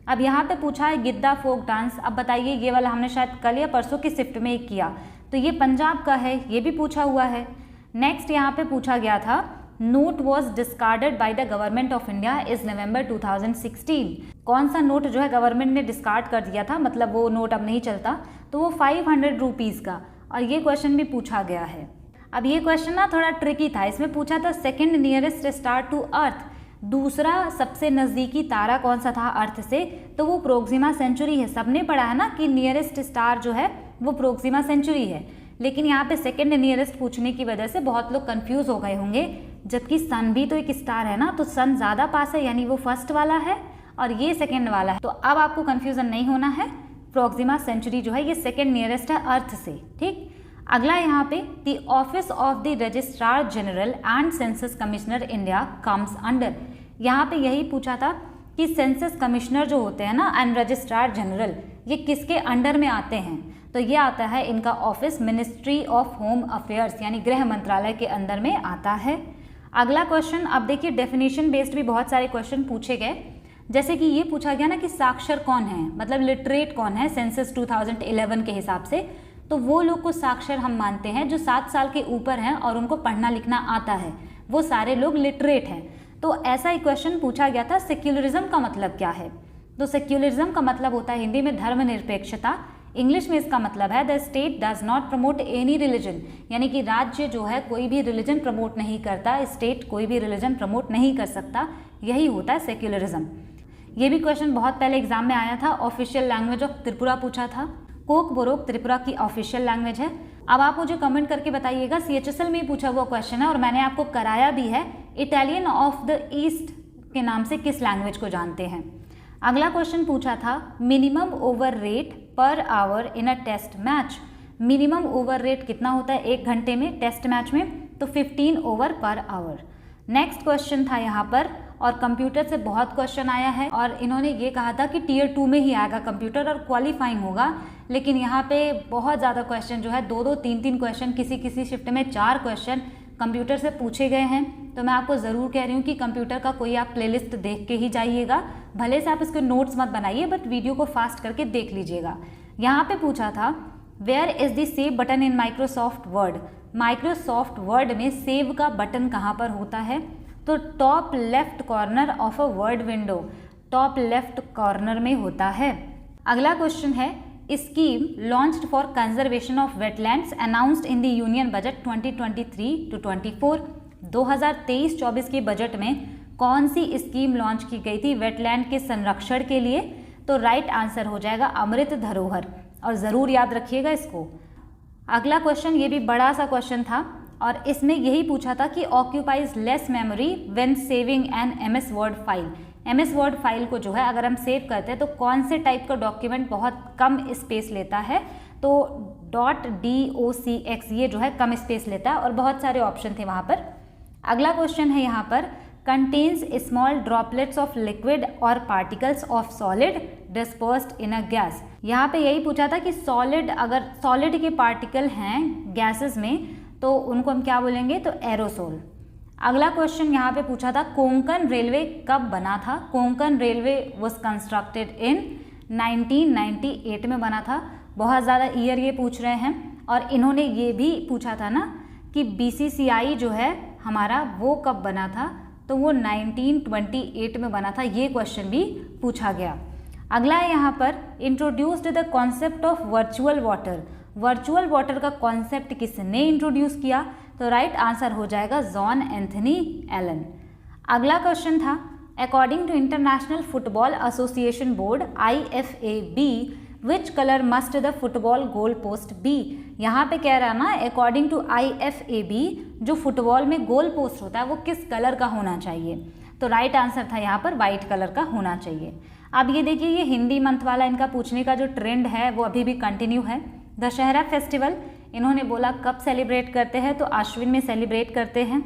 अब यहाँ पे पूछा है गिद्दा फोक डांस। अब बताइए, ये वाला हमने शायद कल या परसों की शिफ्ट में एक किया, तो ये पंजाब का है, ये भी पूछा हुआ है। नेक्स्ट यहाँ पे पूछा गया था note was discarded by the government of India is नवंबर 2016। कौन सा नोट जो है गवर्नमेंट ने डिस्कार्ड कर दिया था, मतलब वो नोट अब नहीं चलता, तो वो 500 रुपीज़ का, और ये क्वेश्चन भी पूछा गया है। अब ये क्वेश्चन ना थोड़ा ट्रिकी था, इसमें पूछा था second nearest star to earth, दूसरा सबसे नज़दीकी तारा कौन सा था अर्थ से? तो वो प्रोक्सिमा सेंचुरी है। सबने पढ़ा है ना कि नियरेस्ट स्टार जो है वो प्रोक्सिमा सेंचुरी है, लेकिन यहाँ पे सेकेंड नियरेस्ट पूछने की वजह से बहुत लोग कंफ्यूज हो गए होंगे, जबकि सन भी तो एक स्टार है ना, तो सन ज़्यादा पास है, यानी वो फर्स्ट वाला है और ये सेकेंड वाला है। तो अब आपको कन्फ्यूज़न नहीं होना है, प्रोक्सिमा सेंचुरी जो है ये सेकेंड नियरेस्ट है अर्थ से। ठीक, अगला यहाँ पे the office of the registrar general and census commissioner India comes under. यहाँ पे यही पूछा था कि सेंसस कमिश्नर जो होते हैं ना एंड रजिस्ट्रार जनरल, ये किसके अंडर में आते हैं? तो ये आता है इनका office ministry of home affairs यानी गृह मंत्रालय के अंदर में आता है। अगला क्वेश्चन, अब देखिए डेफिनेशन बेस्ड भी बहुत सारे क्वेश्चन पूछे गए, जैसे कि ये पूछा गया ना कि साक्षर कौन है, मतलब लिटरेट कौन है सेंसस 2011 के हिसाब से। तो वो लोग को साक्षर हम मानते हैं जो 7 साल के ऊपर हैं और उनको पढ़ना लिखना आता है, वो सारे लोग लिटरेट हैं। तो ऐसा ही क्वेश्चन पूछा गया था सेक्युलरिज्म का मतलब क्या है? तो सेक्युलरिज्म का मतलब होता है हिंदी में धर्मनिरपेक्षता, इंग्लिश में इसका मतलब है the state does not promote any religion, यानी कि राज्य जो है कोई भी रिलीजन प्रमोट नहीं करता, स्टेट कोई भी रिलीजन प्रमोट नहीं कर सकता, यही होता है सेक्युलरिज्म। ये भी क्वेश्चन बहुत पहले एग्जाम में आया था। ऑफिशियल लैंग्वेज ऑफ त्रिपुरा पूछा था, कोक बोरोक त्रिपुरा की ऑफिशियल लैंग्वेज है। अब आप मुझे कमेंट करके बताइएगा, CHSL में ही पूछा हुआ क्वेश्चन है और मैंने आपको कराया भी है, इटालियन ऑफ द ईस्ट के नाम से किस लैंग्वेज को जानते हैं? अगला क्वेश्चन पूछा था minimum over rate per hour in a test match. Minimum over rate कितना होता है 1 घंटे में टेस्ट मैच में? तो 15 over per hour. Next question था यहाँ पर, और कंप्यूटर से बहुत क्वेश्चन आया है और इन्होंने ये कहा था कि टियर 2 में ही आएगा कंप्यूटर और क्वालिफाइंग होगा, लेकिन यहाँ पे बहुत ज़्यादा क्वेश्चन जो है 2-2, 3-3 क्वेश्चन, किसी शिफ्ट में 4 क्वेश्चन कंप्यूटर से पूछे गए हैं। तो मैं आपको ज़रूर कह रही हूँ कि कंप्यूटर का कोई आप प्लेलिस्ट देख के ही जाइएगा, भले से आप इसके नोट्स मत बनाइए बट वीडियो को फास्ट करके देख लीजिएगा। यहाँ पे पूछा था where is the save button in Microsoft Word. Microsoft Word में सेव का बटन कहाँ पर होता है? तो top left corner of a word window, top left corner में होता है। अगला क्वेश्चन है scheme launched for conservation of wetlands announced in the union budget 2023-24। 2023-24 के बजट में कौन सी स्कीम लॉन्च की गई थी वेटलैंड के संरक्षण के लिए? तो राइट आंसर हो जाएगा अमृत धरोहर, और ज़रूर याद रखिएगा इसको। अगला क्वेश्चन ये भी बड़ा सा क्वेश्चन था और इसमें यही पूछा था कि occupies less memory when saving an MS word file. MS word file को जो है अगर हम सेव करते हैं तो कौन से टाइप का डॉक्यूमेंट बहुत कम स्पेस लेता है? तो .docx ये जो है कम स्पेस लेता है, और बहुत सारे ऑप्शन थे वहाँ पर। अगला क्वेश्चन है यहाँ पर contains small droplets of liquid और particles of solid dispersed in a gas. यहाँ पे यही पूछा था कि सॉलिड, अगर सॉलिड के पार्टिकल हैं गैसेस में तो उनको हम क्या बोलेंगे? तो एरोसोल। अगला क्वेश्चन यहाँ पे पूछा था कोंकण रेलवे कब बना था? Konkan railway was constructed in 1998 में बना था। बहुत ज़्यादा ईयर ये पूछ रहे हैं, और इन्होंने ये भी पूछा था ना कि BCCI जो है हमारा वो कब बना था? तो वो 1928 में बना था। ये क्वेश्चन भी पूछा गया। अगला है यहाँ पर introduced the concept of virtual water. Virtual water का कॉन्सेप्ट किसने इंट्रोड्यूस किया? तो राइट आंसर हो जाएगा जॉन एंथनी एलन। अगला क्वेश्चन था according to International Football Association Board IFAB which colour must the football goal post be. यहाँ पे कह रहा है ना अकॉर्डिंग टू IFAB जो फुटबॉल में गोल पोस्ट होता है वो किस कलर का होना चाहिए, तो राइट आंसर था यहाँ पर वाइट कलर का होना चाहिए। अब ये देखिए ये हिंदी मंथ वाला इनका पूछने का जो ट्रेंड है वो अभी भी कंटिन्यू है। दशहरा फेस्टिवल इन्होंने बोला कब सेलिब्रेट करते हैं, तो अश्विन में सेलिब्रेट करते हैं।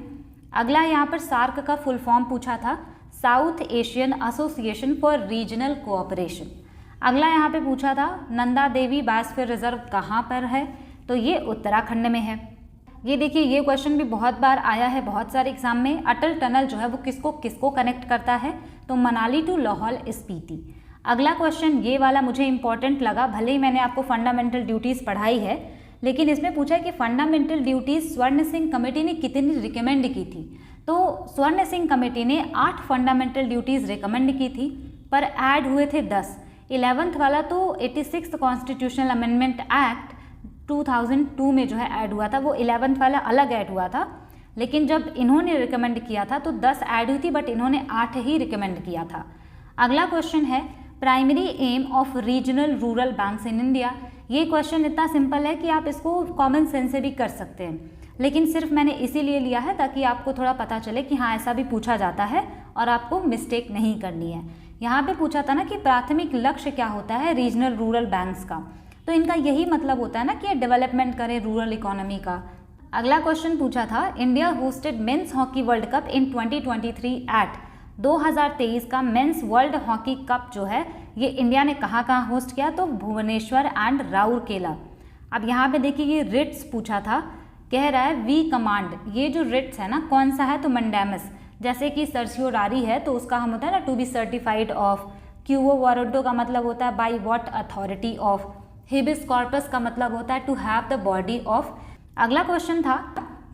अगला यहाँ पर सार्क का फुल फॉर्म पूछा था, south Asian association for regional cooperation. अगला यहाँ पे पूछा था नंदा देवी बायोस्फीयर रिजर्व कहाँ पर है, तो ये उत्तराखंड में है। ये देखिए ये क्वेश्चन भी बहुत बार आया है बहुत सारे एग्जाम में। अटल टनल जो है वो किसको किसको कनेक्ट करता है, तो मनाली टू लाहौल स्पीति। अगला क्वेश्चन ये वाला मुझे इंपॉर्टेंट लगा, भले ही मैंने आपको फंडामेंटल ड्यूटीज़ पढ़ाई है, लेकिन इसमें पूछा है कि फंडामेंटल ड्यूटीज़ स्वर्ण सिंह कमेटी ने कितनी रिकमेंड की थी। तो स्वर्ण सिंह कमेटी ने 8 फंडामेंटल ड्यूटीज़ रिकमेंड की थी, पर ऐड हुए थे 10। 11th वाला तो 86th कॉन्स्टिट्यूशनल अमेंडमेंट एक्ट 2002 में जो है ऐड हुआ था, वो 11th वाला अलग ऐड हुआ था। लेकिन जब इन्होंने रिकमेंड किया था तो 10 ऐड हुई थी, बट इन्होंने 8 ही रिकमेंड किया था। अगला क्वेश्चन है primary aim of regional rural banks in India. ये क्वेश्चन इतना सिंपल है कि आप इसको कॉमन सेंस से भी कर सकते हैं, लेकिन सिर्फ मैंने इसीलिए लिया है ताकि आपको थोड़ा पता चले कि हाँ ऐसा भी पूछा जाता है और आपको मिस्टेक नहीं करनी है। यहाँ पे पूछा था ना कि प्राथमिक लक्ष्य क्या होता है रीजनल रूरल बैंक्स का, तो इनका यही मतलब होता है ना कि डेवलपमेंट करें रूरल इकोनॉमी का। अगला क्वेश्चन पूछा था India hosted men's hockey world cup in 2023 at. 2023 का मेंस वर्ल्ड हॉकी कप जो है ये इंडिया ने कहाँ कहाँ होस्ट किया, तो भुवनेश्वर एंड राउरकेला। अब यहाँ पे देखिए ये रिट्स पूछा था, कह रहा है वी कमांड, ये जो रिट्स है ना कौन सा है, तो मंडेमस। जैसे कि सर्सियोरारी है तो उसका हम होता है ना to be certified of, quo warranto का मतलब होता है by what authority of, habeas corpus का मतलब होता है to have the body of. अगला क्वेश्चन था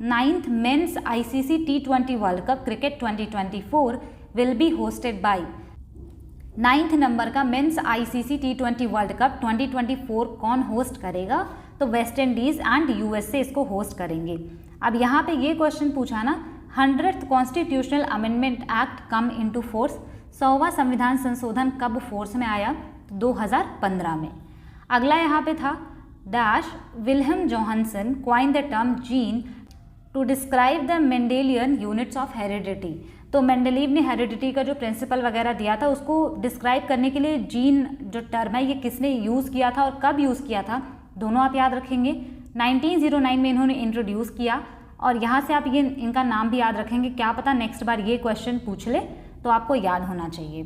9th men's ICC T20 world cup cricket 2024 will be hosted by. 9th number का men's ICC T20 world cup 2024 कौन होस्ट करेगा, तो वेस्ट इंडीज़ एंड USA इसको होस्ट करेंगे। अब यहाँ पे ये क्वेश्चन पूछा ना 100th constitutional amendment act come into force, 100वां संविधान संशोधन कब फोर्स में आया, 2015 में। अगला यहाँ पे था dash Wilhelm Johannsen coin the term gene to describe the Mendelian units of heredity. तो मेंडेलीव ने हेरिडिटी का जो प्रिंसिपल वगैरह दिया था उसको डिस्क्राइब करने के लिए जीन जो टर्म है ये किसने यूज़ किया था और कब यूज़ किया था, दोनों आप याद रखेंगे। 1909 में इन्होंने इंट्रोड्यूस किया, और यहाँ से आप ये इनका नाम भी याद रखेंगे, क्या पता नेक्स्ट बार ये क्वेश्चन पूछ ले तो आपको याद होना चाहिए।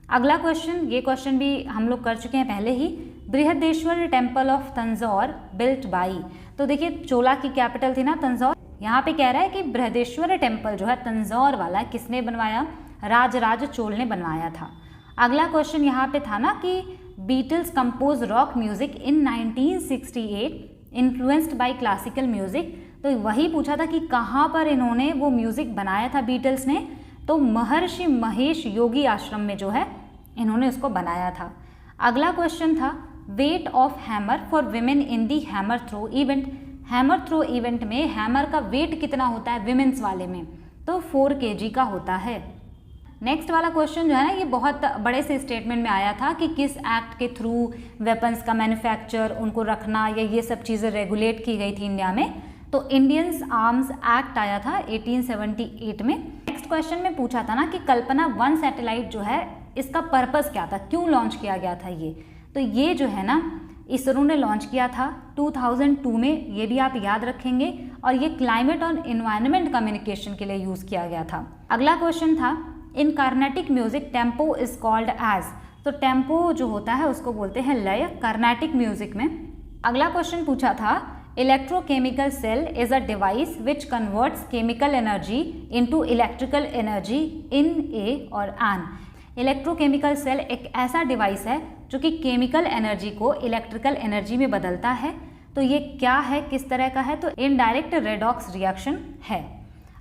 अगला क्वेश्चन, ये क्वेश्चन भी हम लोग कर चुके हैं पहले ही, Brihadeeswara temple of Tanjore built by. तो देखिए चोला की कैपिटल थी ना तंजौर, यहाँ पे कह रहा है कि बृहदेश्वर टेम्पल जो है तंजौर वाला किसने बनवाया, राजराज चोल ने बनवाया था। अगला क्वेश्चन यहाँ पे था ना कि Beatles compose rock music in 1968 influenced by classical music. तो वही पूछा था कि कहाँ पर इन्होंने वो म्यूजिक बनाया था बीटल्स ने, तो महर्षि महेश योगी आश्रम में जो है इन्होंने उसको बनाया था। अगला क्वेश्चन था weight of hammer for women in the hammer throw event. Hammer throw event में हैमर का वेट कितना होता है विमेंस वाले में, तो 4 kg का होता है। नेक्स्ट वाला क्वेश्चन जो है ना ये बहुत बड़े से स्टेटमेंट में आया था कि किस एक्ट के थ्रू वेपन्स का मैन्युफैक्चर उनको रखना या ये सब चीज़ें रेगुलेट की गई थी इंडिया में, तो इंडियंस आर्म्स एक्ट आया था 1878 में। नेक्स्ट क्वेश्चन में पूछा था ना कि कल्पना 1 सैटेलाइट जो है इसका पर्पस क्या था, क्यों लॉन्च किया गया था ये, तो ये जो है ना इसरो ने लॉन्च किया था 2002 में, ये भी आप याद रखेंगे, और ये क्लाइमेट और इन्वायरमेंट कम्युनिकेशन के लिए यूज़ किया गया था। अगला क्वेश्चन था in Carnatic music tempo is called as. तो टेम्पो जो होता है उसको बोलते हैं लय कार्नेटिक म्यूजिक में। अगला क्वेश्चन पूछा था electrochemical cell is a device which converts chemical energy into electrical energy in a और एन। इलेक्ट्रोकेमिकल सेल एक ऐसा डिवाइस है जो कि केमिकल एनर्जी को इलेक्ट्रिकल एनर्जी में बदलता है। तो ये क्या है, किस तरह का है, तो इनडायरेक्ट रेडॉक्स रिएक्शन है।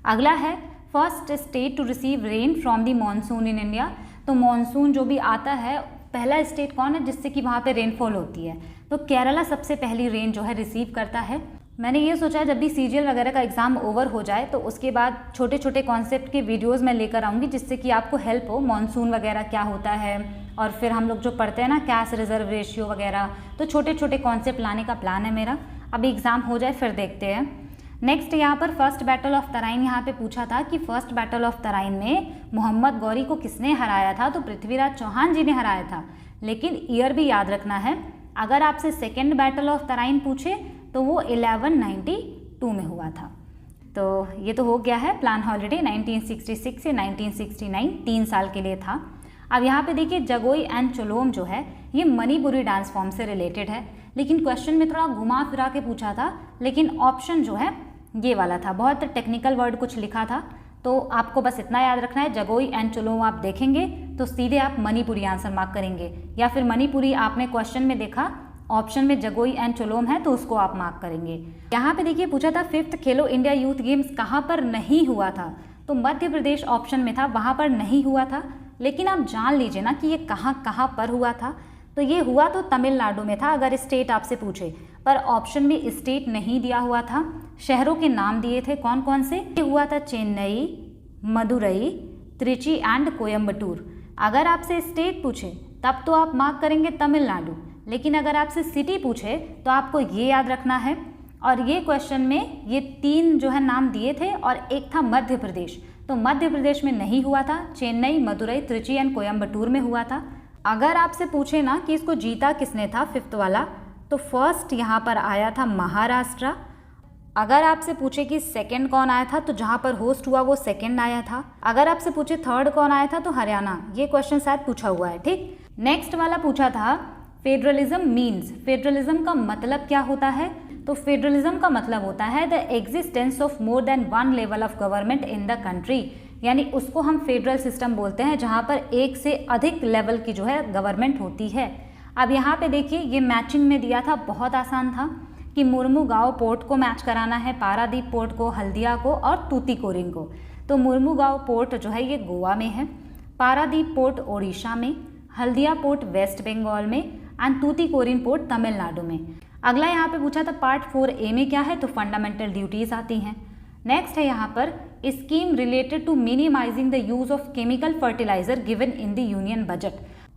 अगला है first state to receive rain from the monsoon in India. तो मानसून जो भी आता है पहला स्टेट कौन है जिससे कि वहाँ पे रेनफॉल होती है, तो केरला सबसे पहली रेन जो है रिसीव करता है। मैंने ये सोचा जब भी सीजीएल वगैरह का एग्ज़ाम ओवर हो जाए तो उसके बाद छोटे छोटे कॉन्सेप्ट के वीडियोस मैं लेकर आऊँगी, जिससे कि आपको हेल्प हो। मॉनसून वगैरह क्या होता है, और फिर हम लोग जो पढ़ते हैं ना कैश रिजर्व रेशियो वगैरह, तो छोटे छोटे कॉन्सेप्ट लाने का प्लान है मेरा। अभी एग्ज़ाम हो जाए फिर देखते हैं। नेक्स्ट यहाँ पर फर्स्ट बैटल ऑफ तराइन यहाँ पे पूछा था कि फर्स्ट बैटल ऑफ तराइन में मोहम्मद गौरी को किसने हराया था, तो पृथ्वीराज चौहान जी ने हराया था। लेकिन ईयर भी याद रखना है। अगर आपसे सेकेंड बैटल ऑफ तराइन पूछे तो वो 1192 में हुआ था। तो ये तो हो गया है प्लान हॉलिडे 1966 से 1969, 3 साल के लिए था। अब यहाँ पे देखिए जगोई एंड चोलोम जो है ये मणिपुरी डांस फॉर्म से रिलेटेड है, लेकिन क्वेश्चन में थोड़ा घुमा फिरा के पूछा था, लेकिन ऑप्शन जो है ये वाला था, बहुत टेक्निकल वर्ड कुछ लिखा था। तो आपको बस इतना याद रखना है, जगोई एंड चोलोम आप देखेंगे तो सीधे आप मणिपुरी आंसर मार्क करेंगे, या फिर मणिपुरी आपने क्वेश्चन में देखा ऑप्शन में जगोई एंड चोलोम है तो उसको आप मार्क करेंगे। यहाँ पे देखिए पूछा था 5th खेलो इंडिया यूथ गेम्स कहाँ पर नहीं हुआ था, तो मध्य प्रदेश ऑप्शन में था, वहाँ पर नहीं हुआ था। लेकिन आप जान लीजिए ना कि ये कहाँ पर हुआ था, तो ये हुआ तो तमिलनाडु में था अगर स्टेट आपसे पूछे, पर ऑप्शन में स्टेट नहीं दिया हुआ था। शहरों के नाम दिए थे कौन कौन से, ये हुआ था चेन्नई, मदुरई, त्रिची एंड कोयम्बटूर। अगर आपसे स्टेट पूछे तब तो आप मार्क करेंगे तमिलनाडु, लेकिन अगर आपसे सिटी पूछे तो आपको ये याद रखना है। और ये क्वेश्चन में ये 3 जो है नाम दिए थे और एक था मध्य प्रदेश, तो मध्य प्रदेश में नहीं हुआ था, चेन्नई, मदुरई, त्रिची एंड कोयम्बटूर में हुआ था। अगर आपसे पूछे ना कि इसको जीता किसने था 5th वाला, तो फर्स्ट यहाँ पर आया था महाराष्ट्र। अगर आपसे पूछे कि सेकंड कौन आया था, तो जहाँ पर होस्ट हुआ वो सेकंड आया था। अगर आपसे पूछे थर्ड कौन आया था, तो हरियाणा। ये क्वेश्चन शायद पूछा हुआ है, ठीक। नेक्स्ट वाला पूछा था फेडरलिज्म मीन्स, फेडरलिज्म का मतलब क्या होता है, तो फेडरलिज्म का मतलब होता है the existence of more than one level of government in the country, यानी उसको हम फेडरल सिस्टम बोलते हैं जहाँ पर एक से अधिक लेवल की जो है गवर्नमेंट होती है। अब यहाँ पे देखिए ये मैचिंग में दिया था, बहुत आसान था कि मुर्मुगांव पोर्ट को मैच कराना है, पारादीप पोर्ट को, हल्दिया को और तूतीकोरिन को। तो मुर्मुगांव पोर्ट जो है ये गोवा में है, पारादीप पोर्ट ओडिशा में, हल्दिया पोर्ट वेस्ट बंगाल में एंड तूतीकोरिन पोर्ट तमिलनाडु में। अगला यहाँ पे पूछा था पार्ट 4A में क्या है, तो फंडामेंटल ड्यूटीज आती हैं। नेक्स्ट है यहाँ पर scheme related to minimising the use of chemical fertiliser given in the union budget.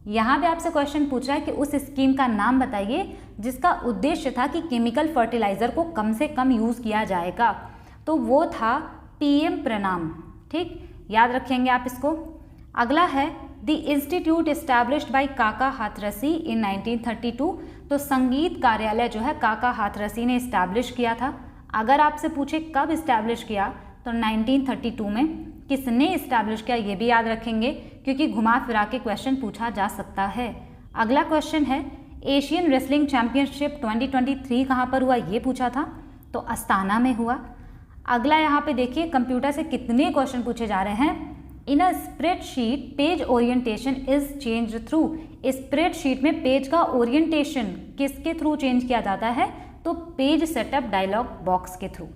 यहाँ पे आपसे क्वेश्चन पूछ रहा है कि उस स्कीम का नाम बताइए जिसका उद्देश्य था कि केमिकल फर्टिलाइजर को कम से कम यूज किया जाएगा, तो वो था PM प्रणाम, ठीक, याद रखेंगे आप इसको। अगला है द इंस्टीट्यूट एस्टैब्लिश्ड बाय काका हाथरसी इन 1932, तो संगीत कार्यालय जो है काका हाथरसी ने इस्टेब्लिश किया था। अगर आपसे पूछे कब इस्टेब्लिश किया, तो 1932 में। किसने इस्टेब्लिश किया ये भी याद रखेंगे, क्योंकि घुमा फिरा के क्वेश्चन पूछा जा सकता है। अगला क्वेश्चन है एशियन रेसलिंग चैंपियनशिप 2023 कहाँ पर हुआ, ये पूछा था, तो अस्ताना में हुआ। अगला यहाँ पे देखिए कंप्यूटर से कितने क्वेश्चन पूछे जा रहे हैं। In a spreadsheet page orientation is change through, spreadsheet में पेज का ओरिएंटेशन किसके थ्रू चेंज किया जाता है, तो पेज सेटअप डायलॉग बॉक्स के थ्रू।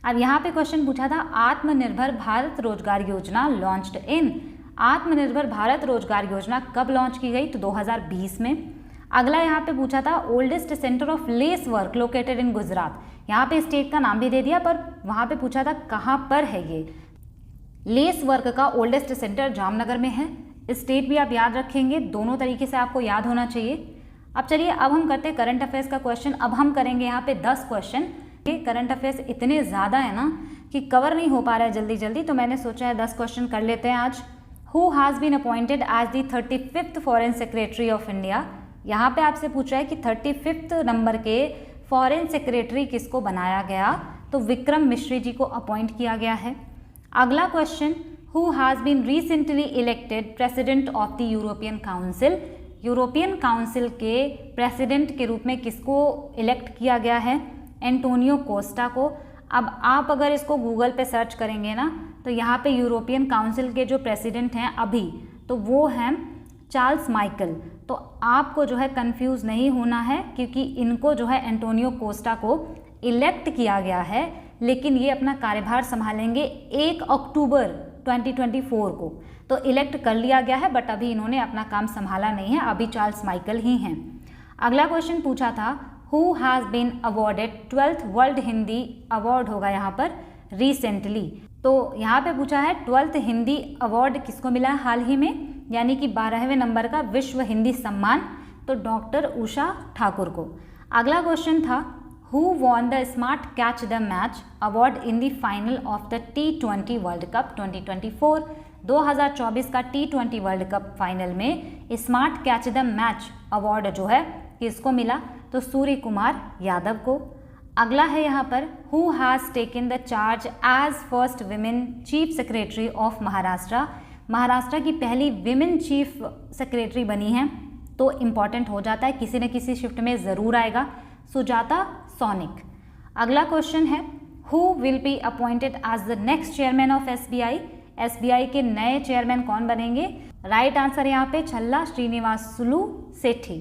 अब यहाँ पे क्वेश्चन पूछा था आत्मनिर्भर भारत रोजगार योजना लॉन्च्ड इन, आत्मनिर्भर भारत रोजगार योजना कब लॉन्च की गई, तो 2020 में। अगला यहाँ पे पूछा था oldest centre of lace work located in Gujarat, यहाँ पे स्टेट का नाम भी दे दिया पर वहाँ पे पूछा था कहाँ पर है ये। लेस वर्क का ओल्डेस्ट सेंटर जामनगर में है, स्टेट भी आप याद रखेंगे, दोनों तरीके से आपको याद होना चाहिए। अब चलिए अब हम करते हैं करंट अफेयर्स का क्वेश्चन। अब हम करेंगे यहाँ पे 10 क्वेश्चन। करंट अफेयर्स इतने ज़्यादा है ना कि कवर नहीं हो पा रहा है जल्दी जल्दी, तो मैंने सोचा है 10 क्वेश्चन कर लेते हैं आज। Who has been appointed as the 35th foreign secretary of India, यहाँ पे आपसे पूछ रहा है कि 35th नंबर के फॉरेन सेक्रेटरी किसको बनाया गया, तो विक्रम मिश्री जी को अपॉइंट किया गया है। अगला question who has been recently elected president of the European council, European council के प्रेसिडेंट के रूप में किसको इलेक्ट किया गया है, एंटोनियो कोस्टा को। अब आप अगर इसको गूगल पे सर्च करेंगे ना, तो यहाँ पे यूरोपियन काउंसिल के जो प्रेसिडेंट हैं अभी, तो वो हैं चार्ल्स माइकल। तो आपको जो है कंफ्यूज नहीं होना है, क्योंकि इनको जो है एंटोनियो कोस्टा को इलेक्ट किया गया है, लेकिन ये अपना कार्यभार संभालेंगे 1 अक्टूबर 2024 को। तो इलेक्ट कर लिया गया है, बट अभी इन्होंने अपना काम संभाला नहीं है, अभी चार्ल्स माइकल ही हैं। अगला क्वेश्चन पूछा था who has been awarded 12th world Hindi award होगा यहाँ पर रिसेंटली। तो यहाँ पे पूछा है 12th हिंदी अवार्ड किसको मिला है हाल ही में, यानी कि 12वें नंबर का विश्व हिंदी सम्मान, तो डॉक्टर उषा ठाकुर को। अगला क्वेश्चन था who won the smart catch the match award in the final of the T20 world cup 2024। 2024 का T20 वर्ल्ड कप फाइनल में smart catch the match award जो है किसको मिला, तो सूर्य कुमार यादव को। अगला है यहाँ पर who has taken the charge as first women chief secretary of Maharashtra. Maharashtra की पहली विमेन चीफ सेक्रेटरी बनी हैं, तो इम्पॉर्टेंट हो जाता है, किसी न किसी शिफ्ट में ज़रूर आएगा, सुजाता सोनिक। अगला क्वेश्चन है who will be appointed as the next chairman of SBI। SBI के नए चेयरमैन कौन बनेंगे, राइट आंसर यहाँ पे छल्ला श्रीनिवासुलु सेठी।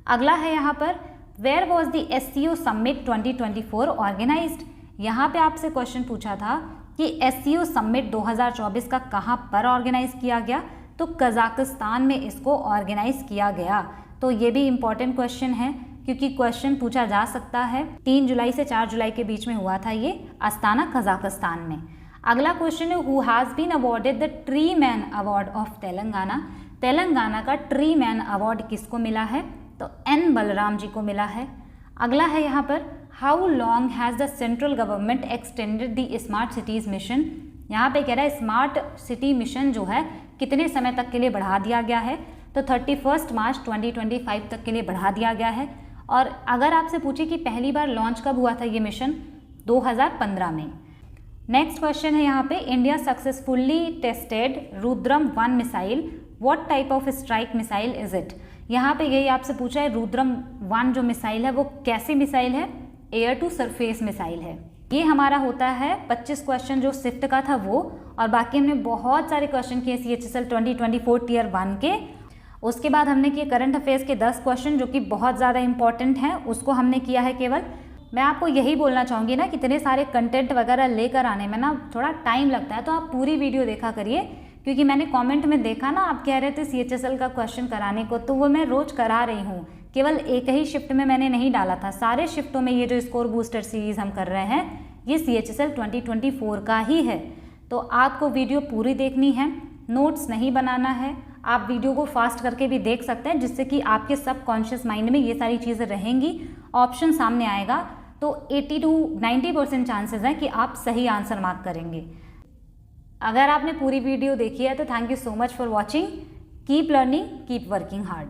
अगला है यहाँ पर where was the SCO summit 2024 organised. यहाँ पे आपसे क्वेश्चन पूछा था कि SCO समिट 2024 का कहाँ पर ऑर्गेनाइज किया गया, तो कजाकिस्तान में इसको ऑर्गेनाइज किया गया। तो ये भी इम्पॉर्टेंट क्वेश्चन है क्योंकि क्वेश्चन पूछा जा सकता है। 3 जुलाई से 4 जुलाई के बीच में हुआ था ये, अस्ताना कजाकिस्तान में। अगला क्वेश्चन है who has been awarded the tree man award of Telangana. Telangana का ट्री मैन अवार्ड किसको मिला है, तो N बलराम जी को मिला है। अगला है यहाँ पर how long has the central government extended the smart cities mission. यहाँ पे कह रहा है स्मार्ट सिटी मिशन जो है कितने समय तक के लिए बढ़ा दिया गया है, तो 31 मार्च 2025 तक के लिए बढ़ा दिया गया है। और अगर आपसे पूछे कि पहली बार लॉन्च कब हुआ था ये मिशन, 2015 में। नेक्स्ट क्वेश्चन है यहाँ पे India successfully tested Rudram 1 missile, what type of strike missile is it. यहाँ पे यही आपसे पूछा है रुद्रम 1 जो मिसाइल है वो कैसी मिसाइल है, एयर टू सरफेस मिसाइल है। ये हमारा होता है 25 क्वेश्चन जो शिफ्ट का था वो, और बाकी हमने बहुत सारे क्वेश्चन किए CHSL 2024 टियर 1 के। उसके बाद हमने किए करंट अफेयर्स के 10 क्वेश्चन जो कि बहुत ज़्यादा इंपॉर्टेंट हैं, उसको हमने किया है केवल। मैं आपको यही बोलना चाहूँगी ना, कितने सारे कंटेंट वगैरह लेकर आने में ना थोड़ा टाइम लगता है, तो आप पूरी वीडियो देखा करिए, क्योंकि मैंने कमेंट में देखा ना आप कह रहे थे CHSL का क्वेश्चन कराने को, तो वो मैं रोज़ करा रही हूँ, केवल एक ही शिफ्ट में मैंने नहीं डाला था, सारे शिफ्टों में ये जो स्कोर बूस्टर सीरीज़ हम कर रहे हैं ये CHSL 2024 का ही है। तो आपको वीडियो पूरी देखनी है, नोट्स नहीं बनाना है, आप वीडियो को फास्ट करके भी देख सकते हैं, जिससे कि आपके सबकॉन्शियस माइंड में ये सारी चीज़ें रहेंगी, ऑप्शन सामने आएगा, तो 80 to 90% चांसेस हैं कि आप सही आंसर मार्क करेंगे। अगर आपने पूरी वीडियो देखी है तो thank you so much for watching. Keep learning, keep working hard.